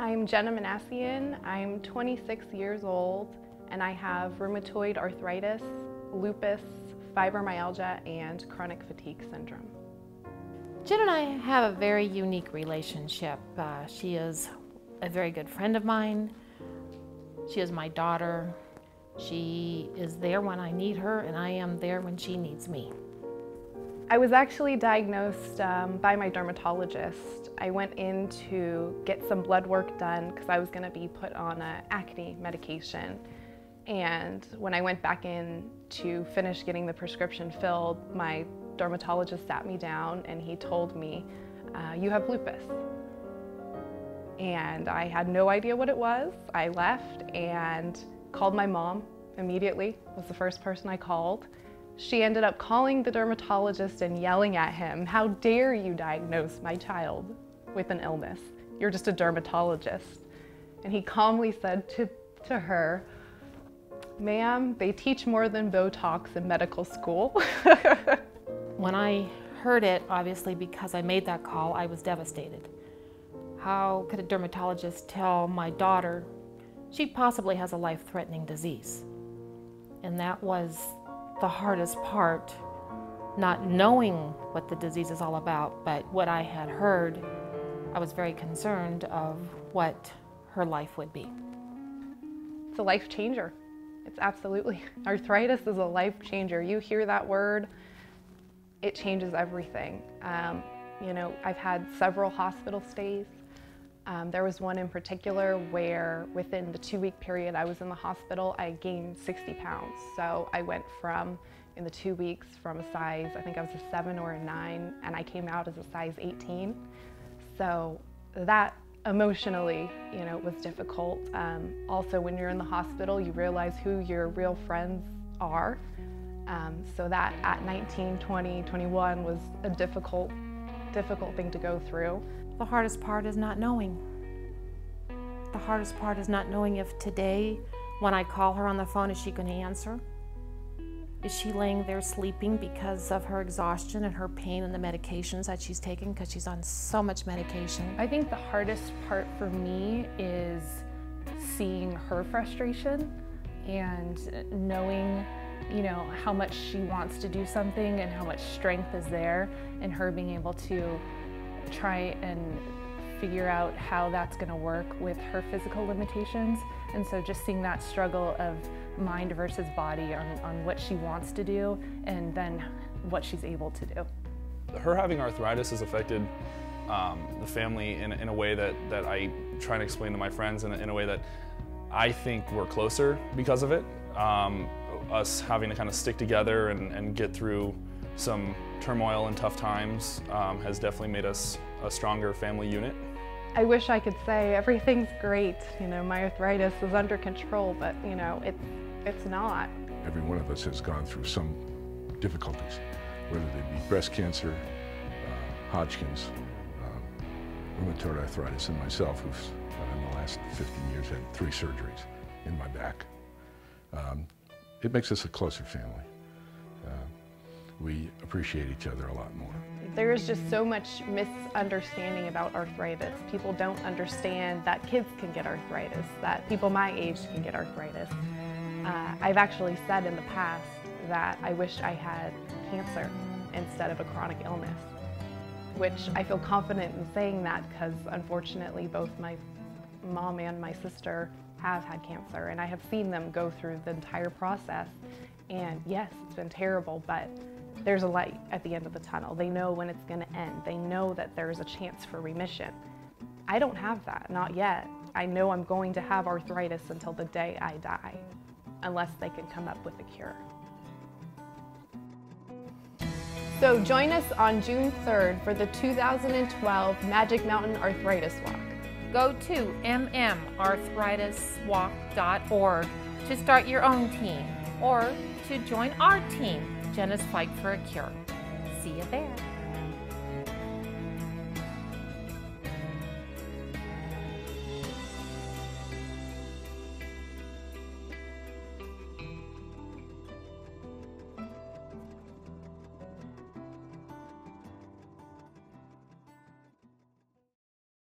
I'm Jena Minassian. I'm 26 years old and I have rheumatoid arthritis, lupus, fibromyalgia, and chronic fatigue syndrome. Jen and I have a very unique relationship. She is a very good friend of mine. She is my daughter. She is there when I need her, and I am there when she needs me. I was actually diagnosed by my dermatologist. I went in to get some blood work done because I was going to be put on an acne medication. And when I went back in to finish getting the prescription filled, my dermatologist sat me down and he told me, you have lupus. And I had no idea what it was. I left and called my mom immediately. Was the first person I called. She ended up calling the dermatologist and yelling at him, "How dare you diagnose my child with an illness? You're just a dermatologist." And he calmly said to her, "Ma'am, they teach more than Botox in medical school." When I heard it, obviously because I made that call, I was devastated. How could a dermatologist tell my daughter she possibly has a life-threatening disease? And that was the hardest part, not knowing what the disease is all about, but what I had heard, I was very concerned of what her life would be. It's a life changer. It's absolutely. Arthritis is a life changer. You hear that word, it changes everything. You know, I've had several hospital stays. There was one in particular where within the 2-week period I was in the hospital, I gained 60 pounds. So I went from, in the 2 weeks, from a size, I think I was a 7 or a 9, and I came out as a size 18. So that emotionally, you know, was difficult. Also, when you're in the hospital, you realize who your real friends are. So that at 19, 20, 21 was a difficult thing to go through. The hardest part is not knowing. The hardest part is not knowing if today, when I call her on the phone, is she going to answer? Is she laying there sleeping because of her exhaustion and her pain and the medications that she's taking, because she's on so much medication? I think the hardest part for me is seeing her frustration and knowing, you know, how much she wants to do something and how much strength is there, and her being able to try and figure out how that's going to work with her physical limitations. And so just seeing that struggle of mind versus body on what she wants to do and then what she's able to do. Her having arthritis has affected the family in a way that I try to explain to my friends in a way that I think we're closer because of it. Us having to kind of stick together and get through some turmoil and tough times has definitely made us a stronger family unit. I wish I could say everything's great, you know, my arthritis is under control, but you know, it's not. Every one of us has gone through some difficulties, whether they be breast cancer, Hodgkin's, rheumatoid arthritis, and myself, who's in the last 15 years had 3 surgeries in my back. It makes us a closer family. We appreciate each other a lot more. There is just so much misunderstanding about arthritis. People don't understand that kids can get arthritis, that people my age can get arthritis. I've actually said in the past that I wish I had cancer instead of a chronic illness, which I feel confident in saying that because unfortunately both my mom and my sister have had cancer, and I have seen them go through the entire process. And yes, it's been terrible, but there's a light at the end of the tunnel. They know when it's going to end. They know that there's a chance for remission. I don't have that, not yet. I know I'm going to have arthritis until the day I die, unless they can come up with a cure. So join us on June 3rd for the 2012 Magic Mountain Arthritis Walk. Go to mmarthritiswalk.org to start your own team or to join our team, Jena's Fight for a Cure. See you there.